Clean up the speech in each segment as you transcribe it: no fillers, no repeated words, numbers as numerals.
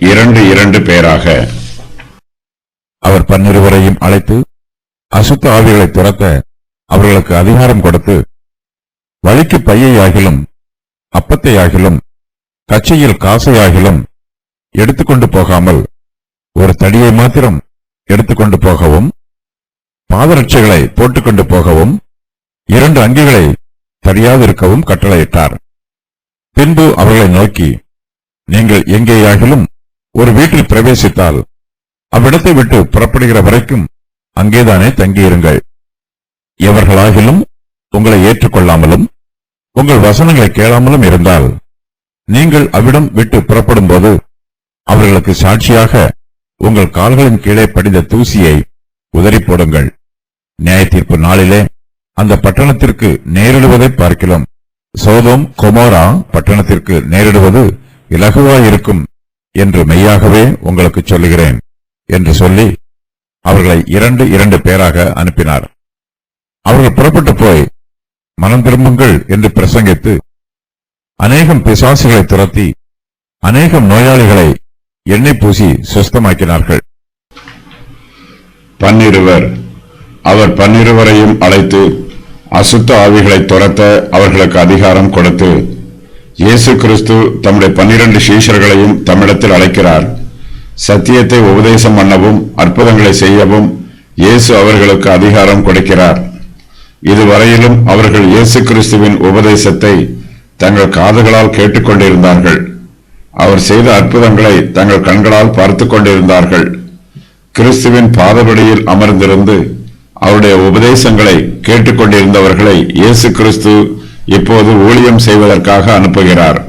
2 பேராக. அவர் 12 அழைத்து அசுத்த ஆவிகளை துரத்த அவர்களுக்கு அதிகாரம் கொடுத்து, வழிக்கு பையையாகிலும் அப்பத்தையாகிலும் கச்சையில் காசையாகிலும் எடுத்துக்கொண்டு போகாமல் ஒரு தடியை மாத்திரம் எடுத்துக்கொண்டு போகவும், பாதரட்சைகளை போட்டுக்கொண்டு போகவும், 2 அங்கிகளை தடியாதிருக்கவும் கட்டளையிட்டார். பின்பு அவர்களை நோக்கி, நீங்கள் எங்கேயாகிலும் ஒரு வீட்டில் பிரவேசித்தால் அவ்விடத்தை விட்டு புறப்படுகிற வரைக்கும் அங்கேதானே தங்கியிருங்கள். எவர்களாகிலும் உங்களை ஏற்றுக்கொள்ளாமலும் உங்கள் வசனங்களை கேளாமலும் இருந்தால் நீங்கள் அவ்விடம் விட்டு புறப்படும் போது அவர்களுக்கு சாட்சியாக உங்கள் கால்களின் கீழே படிந்த தூசியை உதறி போடுங்கள். நியாய தீர்ப்பு நாளிலே அந்த பட்டணத்திற்கு நேரிடுவதை பார்க்கிறோம் சோதோம் கொமோரா பட்டணத்திற்கு நேரிடுவது இலகுவாயிருக்கும் என்று மெய்யாகவே உங்களுக்கு சொல்லுகிறேன் என்று சொல்லி அவர்களை 2 பேராக அனுப்பினார். அவர்கள் புறப்பட்டு போய் மனம் திரும்புங்கள் என்று பிரசங்கித்து அநேகம் பிசாசுகளை துரத்தி அநேகம் நோயாளிகளை எண்ணெய் பூசி சுஸ்தமாக்கினார்கள். 12 அவர் 12 அழைத்து அசுத்த ஆவிகளை துரத்த அவர்களுக்கு அதிகாரம் கொடுத்து, இயேசு கிறிஸ்து தம்முடைய 12 சீஷர்களையும் தம்மிடத்தில் அழைக்கிறார். சத்தியத்தை உபதேசம் பண்ணவும் அற்புதங்களை செய்யவும் இயேசு அவர்களுக்கு அதிகாரம் கொடுக்கிறார். இதுவரையிலும் அவர்கள் இயேசு கிறிஸ்துவின் உபதேசத்தை தங்கள் காதுகளால் கேட்டுக்கொண்டிருந்தார்கள். அவர் செய்த அற்புதங்களை தங்கள் கண்களால் பார்த்து கொண்டிருந்தார்கள். கிறிஸ்துவின் பாதபடியில் அமர்ந்திருந்து அவருடைய உபதேசங்களை கேட்டுக்கொண்டிருந்தவர்களை இயேசு கிறிஸ்து இப்போது ஊழியம் செய்வதற்காக அனுப்புகிறார்.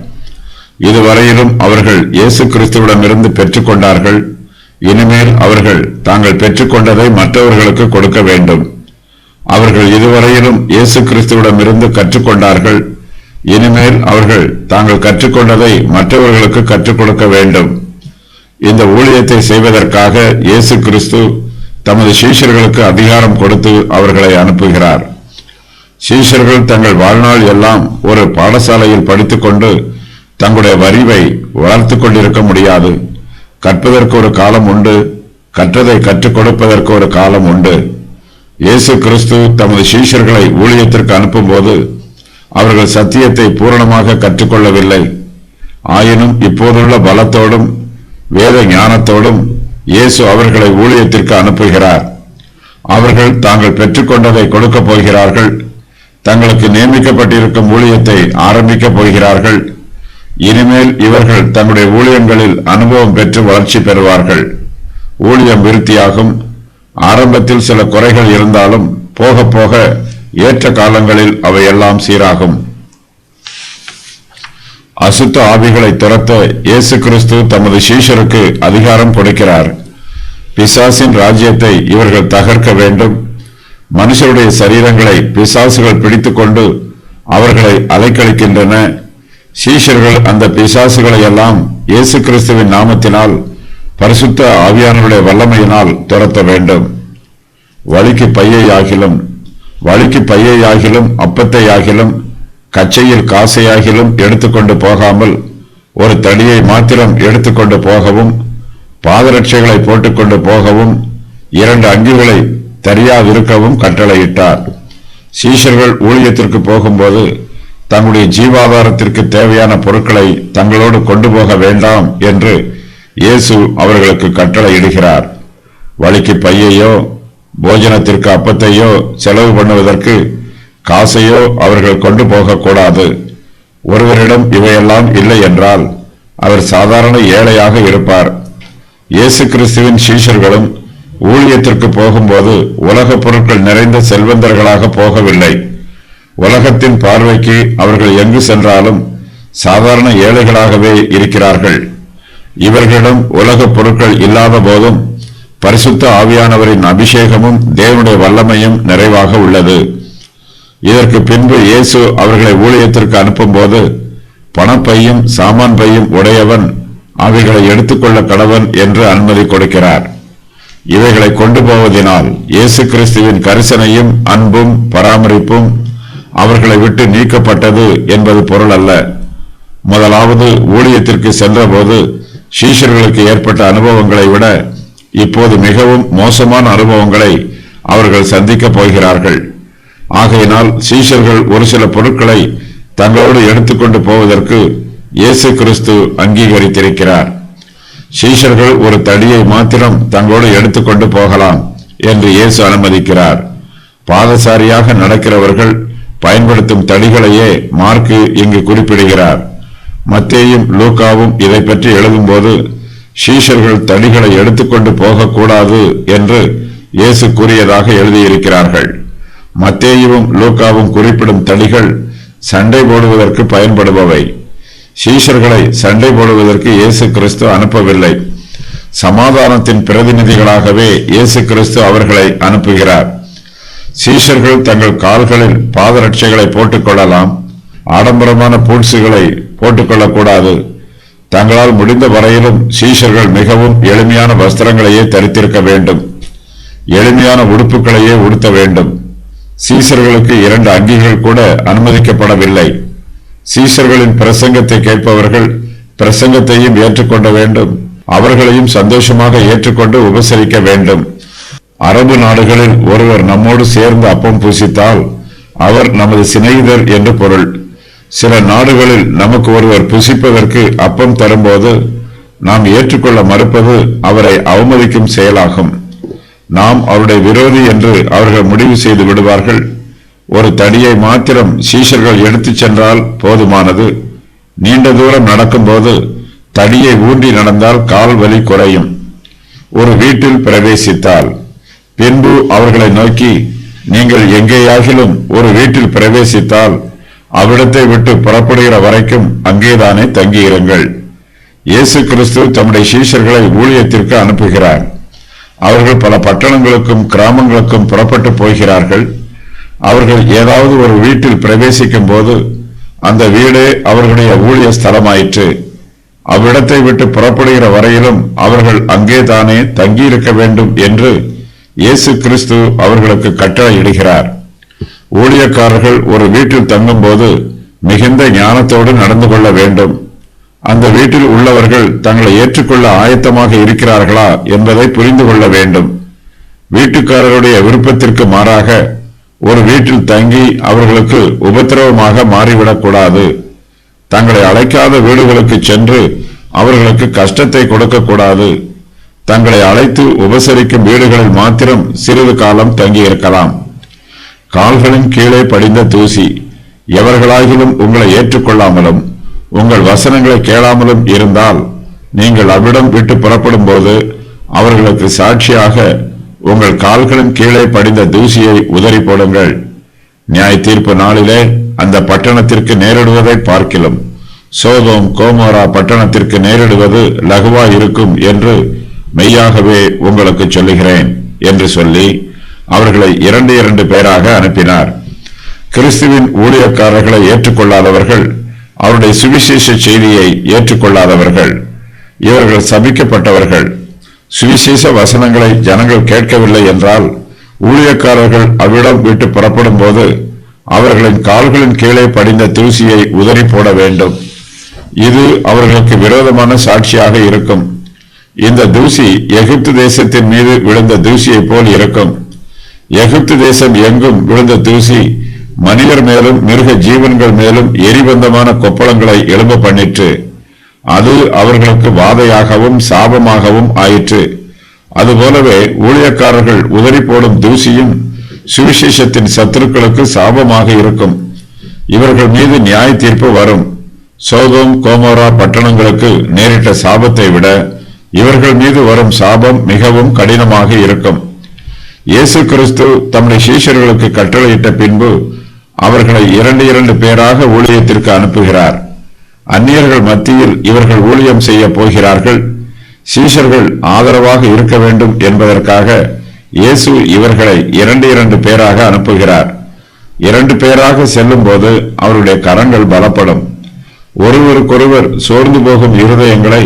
இதுவரையிலும் அவர்கள் இயேசு கிறிஸ்துவிடமிருந்து பெற்றுக்கொண்டார்கள். இனிமேல் அவர்கள் தாங்கள் பெற்றுக்கொண்டதை மற்றவர்களுக்கு கொடுக்க வேண்டும். அவர்கள் இதுவரையிலும் இயேசு கிறிஸ்துவிடமிருந்து கற்றுக்கொண்டார்கள். இனிமேல் அவர்கள் தாங்கள் கற்றுக்கொண்டதை மற்றவர்களுக்கு கற்றுக் கொடுக்க வேண்டும். இந்த ஊழியத்தை செய்வதற்காக இயேசு கிறிஸ்து தமது சீஷர்களுக்கு அதிகாரம் கொடுத்து அவர்களை அனுப்புகிறார். சீஷர்கள் தங்கள் வாழ்நாள் எல்லாம் ஒரு பாடசாலையில் படித்துக்கொண்டு தங்களுடைய அறிவை வளர்த்து கொண்டிருக்க முடியாது. கற்பதற்கு ஒரு காலம் உண்டு, கற்றதை கற்றுக் கொடுப்பதற்கு ஒரு காலம் உண்டு. இயேசு கிறிஸ்து தமது சீஷர்களை ஊழியத்திற்கு அனுப்பும் போது அவர்கள் சத்தியத்தை பூரணமாக கற்றுக்கொள்ளவில்லை. ஆயினும் இப்போதுள்ள பலத்தோடும் வேத ஞானத்தோடும் இயேசு அவர்களை ஊழியத்திற்கு அனுப்புகிறார். அவர்கள் தாங்கள் பெற்றுக்கொண்டதை கொடுக்கப் போகிறார்கள். தங்களுக்கு நியமிக்கப்பட்டிருக்கும் ஊழியத்தை ஆரம்பிக்கப் போகிறார்கள். இனிமேல் இவர்கள் தங்களுடைய ஊழியங்களில் அனுபவம் பெற்று வளர்ச்சி பெறுவார்கள். ஊழியம் விருத்தியாகும். ஆரம்பத்தில் சில குறைகள் இருந்தாலும் போக போக ஏற்ற காலங்களில் அவையெல்லாம் சீராகும். அசுத்த ஆவிகளை துரத்த இயேசு கிறிஸ்து தமது சீஷருக்கு அதிகாரம் கொடுக்கிறார். பிசாசின் ராஜ்யத்தை இவர்கள் தகர்க்க வேண்டும். மனுஷருடைய சரீரங்களை பிசாசுகள் பிடித்துக்கொண்டு அவர்களை அலைக்கழிக்கின்றன. சீஷர்கள் அந்த பிசாசுகளை எல்லாம் இயேசு கிறிஸ்துவின் நாமத்தினால் பரிசுத்த ஆவியானவருடைய வல்லமையினால் துரத்த வேண்டும். வழிக்கு பையையாகிலும் அப்பத்தையாகிலும் கச்சையில் காசையாகிலும் எடுத்துக்கொண்டு போகாமல் ஒரு தடியை மாத்திரம் எடுத்துக்கொண்டு போகவும், பாதரட்சைகளை போட்டுக்கொண்டு போகவும், 2 அங்கிகளை தெரியாதிருக்கவும் கட்டளையிட்டார். சீஷர்கள் ஊழியத்திற்கு போகும்போது தங்களுடைய ஜீவாதாரத்திற்கு தேவையான பொருட்களை தங்களோடு கொண்டு போக வேண்டாம் என்று இயேசு அவர்களுக்கு கட்டளையிடுகிறார். வழிக்கு பையையோ போஜனத்திற்கு அப்பத்தையோ செலவு பண்ணுவதற்கு காசையோ அவர்கள் கொண்டு போகக்கூடாது. ஒருவரிடம் இவையெல்லாம் இல்லை என்றால் அவர் சாதாரண ஏழையாக இருப்பார். இயேசு கிறிஸ்துவின் சீஷர்களும் ஊழியத்திற்கு போகும்போது உலக பொருட்கள் நிறைந்த செல்வந்தர்களாக போகவில்லை. உலகத்தின் பார்வைக்கு அவர்கள் எங்கு சென்றாலும் சாதாரண ஏழைகளாகவே இருக்கிறார்கள். இவர்களிடம் உலக பொருட்கள் இல்லாத போதும் பரிசுத்த ஆவியானவரின் அபிஷேகமும் தேவனுடைய வல்லமையும் நிறைவாக உள்ளது. இதற்கு பின்பு இயேசு அவர்களை ஊழியத்திற்கு அனுப்பும் போது பணப்பையும் சாமான் பையும் உடையவன் அவைகளை எடுத்துக்கொள்ள கடவன் என்று அனுமதி கொடுக்கிறார். இவைகளை கொண்டு போவதனால் இயேசு கிறிஸ்துவின் கரிசனையும் அன்பும் பராமரிப்பும் அவர்களை விட்டு நீக்கப்பட்டது என்பது பொருள் அல்ல. முதலாவது ஊழியத்திற்கு சென்றபோது சீஷர்களுக்கு ஏற்பட்ட அனுபவங்களை விட இப்போது மிகவும் மோசமான அனுபவங்களை அவர்கள் சந்திக்கப் போகிறார்கள். ஆகையினால் சீஷர்கள் ஒரு சில பொருட்களை தங்களோடு எடுத்துக்கொண்டு போவதற்கு இயேசு கிறிஸ்து அங்கீகரித்திருக்கிறார். சீஷர்கள் ஒரு தடியை மாத்திரம் தங்களோடு எடுத்துக்கொண்டு போகலாம் என்று இயேசு அனுமதிக்கிறார். பாதசாரியாக நடக்கிறவர்கள் பயன்படுத்தும் தடிகளையே மார்க்கு இங்கு குறிப்பிடுகிறார். மத்தேயும் லூக்காவும் இதை பற்றி எழுதும்போது சீஷர்கள் தடிகளை எடுத்துக்கொண்டு போகக்கூடாது என்று இயேசு கூறியதாக எழுதியிருக்கிறார்கள். மத்தேயுவும் லூக்காவும் குறிப்பிடும் தடிகள் சண்டை போடுவதற்கு பயன்படுபவை. சீஷர்களை சண்டை போடுவதற்கு இயேசு கிறிஸ்து அனுப்பவில்லை. சமாதானத்தின் பிரதிநிதிகளாகவே இயேசு கிறிஸ்து அவர்களை அனுப்புகிறார். சீஷர்கள் தங்கள் கால்களில் பாதரட்சைகளை போட்டுக் கொள்ளலாம், ஆடம்பரமான பூட்ஸுகளை போட்டுக்கொள்ளக்கூடாது. தங்களால் முடிந்த வரையிலும் சீஷர்கள் மிகவும் எளிமையான வஸ்திரங்களையே தரித்திருக்க வேண்டும், எளிமையான உடுப்புகளையே உடுத்த வேண்டும். சீஷர்களுக்கு 2 அங்கிகள் கூட அனுமதிக்கப்படவில்லை. சீஷர்களின் பிரசங்கத்தை கேட்பவர்கள் பிரசங்கத்தையும் ஏற்றுக்கொள்ள வேண்டும், அவர்களையும் சந்தோஷமாக ஏற்றுக்கொண்டு உபசரிக்க வேண்டும். அரபு நாடுகளில் ஒருவர் நம்மோடு சேர்ந்து அப்பம் புசித்தால் அவர் நமது சிநேகிதர் என்று பொருள். சில நாடுகளில் நமக்கு ஒருவர் புசிப்பதற்கு அப்பம் தரும்போது நாம் ஏற்றுக்கொள்ள மறுப்பது அவரை அவமதிக்கும் செயலாகும். நாம் அவருடைய விரோதி என்று அவர்கள் முடிவு செய்து விடுவார்கள். ஒரு தடியை மாத்திரம் சீஷர்கள் எடுத்துச் சென்றால் போதுமானது. நீண்ட தூரம் நடக்கும்போது தடியை ஊன்றி நடந்தால் கால் வலி குறையும். ஒரு வீட்டில் பிரவேசித்தால் பின்பு அவர்களை நோக்கி, நீங்கள் எங்கேயாகிலும் ஒரு வீட்டில் பிரவேசித்தால் அவ்விடத்தை விட்டு புறப்படுகிற வரைக்கும் அங்கேதானே தங்கியிருங்கள். இயேசு கிறிஸ்து தம்முடைய சீஷர்களை ஊழியத்திற்கு அனுப்புகிறார். அவர்கள் பல பட்டணங்களுக்கும் கிராமங்களுக்கும் புறப்பட்டு போகிறார்கள். அவர்கள் ஏதாவது ஒரு வீட்டில் பிரவேசிக்கும் போது அந்த வீடே அவர்களுடைய ஊழிய ஸ்தலமாயிற்று. அவ்விடத்தை விட்டு புறப்படுகிற வரையிலும் அவர்கள் அங்கேதானே தங்கியிருக்க வேண்டும் என்று இயேசு கிறிஸ்து அவர்களுக்கு கட்டளையிடுகிறார். ஊழியக்காரர்கள் ஒரு வீட்டில் தங்கும் போது மிகுந்த ஞானத்தோடு நடந்து கொள்ள வேண்டும். அந்த வீட்டில் உள்ளவர்கள் தங்களை ஏற்றுக்கொள்ள ஆயத்தமாக இருக்கிறார்களா என்பதை புரிந்து கொள்ள வேண்டும். வீட்டுக்காரருடைய விருப்பத்திற்கு மாறாக ஒரு வீட்டில் தங்கி அவர்களுக்கு உபத்திரவமாக மாறிவிடக்கூடாது. தங்களை அழைக்காத வீடுகளுக்கு சென்று அவர்களுக்கு கஷ்டத்தை கொடுக்கக்கூடாது. தங்களை அழைத்து உபசரிக்கும் வீடுகளில் மாத்திரம் சிறிது காலம் தங்கியிருக்கலாம். கால்களின் கீழே படிந்த தூசி எவர்களாகிலும் உங்களை ஏற்றுக்கொள்ளாமலும் உங்கள் வசனங்களை கேளாமலும் இருந்தால் நீங்கள் அவ்விடம் விட்டு புறப்படும் போது அவர்களுக்கு சாட்சியாக உங்கள் கால்களின் கீழே படிந்த தூசியை உதறி போடுங்கள். நியாய தீர்ப்பு நாளிலே அந்த பட்டணத்திற்கு நேரிடுவதை பார்க்கிலும் சோதோம் கோமோரா பட்டணத்திற்கு நேரிடுவது லகுவா இருக்கும் என்று மெய்யாகவே உங்களுக்கு சொல்லுகிறேன் என்று சொல்லி அவர்களை 2 பேராக அனுப்பினார். கிறிஸ்துவின் ஊழியக்காரர்களை ஏற்றுக்கொள்ளாதவர்கள் அவருடைய சுவிசேஷ செய்தியை ஏற்றுக்கொள்ளாதவர்கள். இவர்கள் சபிக்கப்பட்டவர்கள். சுவிசேஷ வசனங்களை ஜனங்கள் கேட்கவில்லை என்றால் ஊழியக்காரர்கள் அவ்விடம் விட்டு புறப்படும் போது அவர்களின் கால்களின் கீழே படிந்த தூசியை உதறி போட வேண்டும். இது அவர்களுக்கு விரோதமான சாட்சியாக இருக்கும். இந்த தூசி எகிப்து தேசத்தின் மீது விழுந்த தூசியை போல் இருக்கும். எகிப்து தேசம் எங்கும் விழுந்த தூசி மனிதர் மேலும் மிருக ஜீவன்கள் மேலும் எரிபந்தமான கொப்பளங்களை எழும்ப பண்ணிற்று. அது அவர்களுக்கு வாதையாகவும் சாபமாகவும் ஆயிற்று. அதுபோலவே ஊழியக்காரர்கள் உதறி போடும் தூசியும் சுவிசேஷத்தின் சத்துருக்களுக்கு சாபமாக இருக்கும். இவர்கள் மீது நியாய தீர்ப்பு வரும். சோதோம் கோமோரா பட்டணங்களுக்கு நேரிட்ட சாபத்தை விட இவர்கள் மீது வரும் சாபம் மிகவும் கடினமாக இருக்கும். இயேசு கிறிஸ்து தம்முடைய சீஷர்களுக்கு கட்டளையிட்ட பின்பு அவர்களை 2 பேராக ஊழியத்திற்கு அனுப்புகிறார். அந்நியர்கள் மத்தியில் இவர்கள் ஊழியம் செய்ய போகிறார்கள். சீஷர்கள் ஆதரவாக இருக்க வேண்டும் என்பதற்காக இயேசு இவர்களை 2 பேராக அனுப்புகிறார். 2 பேராக செல்லும் போது அவருடைய கரங்கள் பலப்படும். ஒருவருக்கொருவர் சோர்ந்து போகும் இருதயங்களை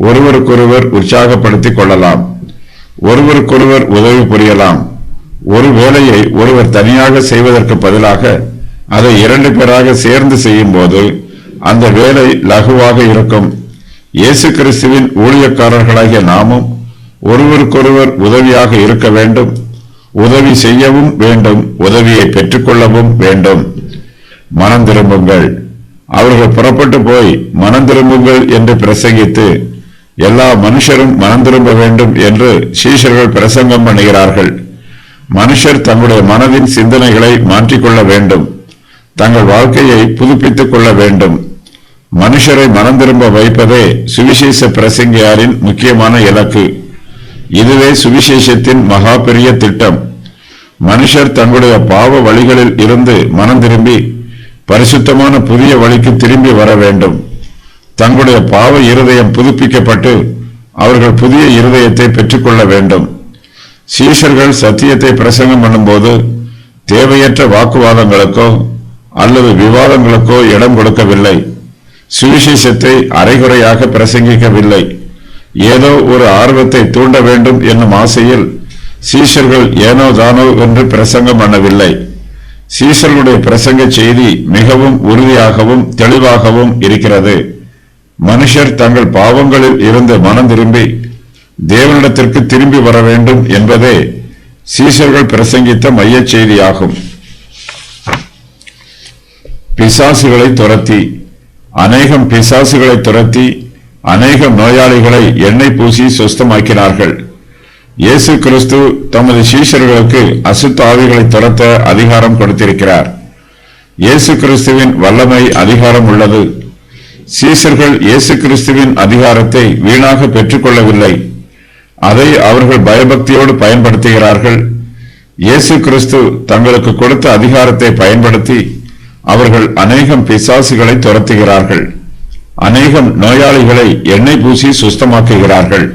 ஒருவருக்கொருவர் உற்சாகப்படுத்திக் கொள்ளலாம். ஒருவருக்கொருவர் உதவி புரியலாம். ஒரு வேலையை ஒருவர் தனியாக செய்வதற்கு பதிலாக அதை 2 பேராக சேர்ந்து செய்யும் போது அந்த வேலை லகுவாக இருக்கும். இயேசு கிறிஸ்துவின் ஊழியக்காரர்களாகிய நாமும் ஒருவருக்கொருவர் உதவியாக இருக்க வேண்டும், உதவி செய்யவும் வேண்டும், உதவியை பெற்றுக்கொள்ளவும் வேண்டும். மனம் திரும்புங்கள். அவர்கள் புறப்பட்டு போய் மனம் திரும்புங்கள் என்று பிரசங்கித்து எல்லா மனுஷரும் மனம் திரும்ப வேண்டும் என்று சீஷர்கள் பிரசங்கம் பண்ணுகிறார்கள். மனுஷர் தங்களுடைய மனதின் சிந்தனைகளை மாற்றிக்கொள்ள வேண்டும், தங்கள் வாழ்க்கையை புதுப்பித்துக் கொள்ள வேண்டும். மனுஷரை மனம் திரும்ப வைப்பதே சுவிசேஷ பிரசங்கியாரின் முக்கியமான இலக்கு. இதுவே சுவிசேஷத்தின் மகா பெரிய திட்டம். மனுஷர் தங்களுடைய பாவ வழிகளில் இருந்து மனம் திரும்பி பரிசுத்தமான புதிய வழிக்கு திரும்பி வர வேண்டும். தங்களுடைய பாவ இருதயம் புதுப்பிக்கப்பட்டு அவர்கள் புதிய இருதயத்தை பெற்றுக்கொள்ள வேண்டும். சீஷர்கள் சத்தியத்தை பிரசங்கம் பண்ணும்போது தேவையற்ற வாக்குவாதங்களுக்கோ அல்லது விவாதங்களுக்கோ இடம் கொடுக்கவில்லை. சுவிசேஷத்தை அரைகுறையாக பிரசங்கிக்கவில்லை. ஏதோ ஒரு ஆர்வத்தை தூண்ட வேண்டும் என்னும் ஆசையில் சீஷர்கள் ஏனோ தானோ என்று பிரசங்கம் பண்ணவில்லை. சீஷர்களுடைய பிரசங்க செய்தி மிகவும் உறுதியாகவும் தெளிவாகவும் இருக்கிறது. மனுஷர் தங்கள் பாவங்களில் இருந்து மனம் திரும்பி தேவனிடத்திற்கு திரும்பி வர வேண்டும் என்பதே சீஷர்கள் பிரசங்கித்த மைய செய்தியாகும். பிசாசுகளை துரத்தி அநேகம் பிசாசுகளை துரத்தி அநேகம் நோயாளிகளை எண்ணெய் பூசி சுஸ்தமாக்கினார்கள். இயேசு கிறிஸ்து தமது சீஷர்களுக்கு அசுத்த ஆவிகளை துரத்த அதிகாரம் கொடுத்திருக்கிறார். இயேசு கிறிஸ்துவின் வல்லமை அதிகாரம் உள்ளது. சீஷர்கள் இயேசு கிறிஸ்துவின் அதிகாரத்தை வீணாக பெற்றுக்கொள்ளவில்லை. அதை அவர்கள் பயபக்தியோடு பயன்படுத்துகிறார்கள். இயேசு கிறிஸ்து தங்களுக்கு கொடுத்த அதிகாரத்தை பயன்படுத்தி அவர்கள் அநேகம் பிசாசுகளை துரத்துகிறார்கள். அநேகம் நோயாளிகளை எண்ணெய் பூசி சுஸ்தமாக்குகிறார்கள்.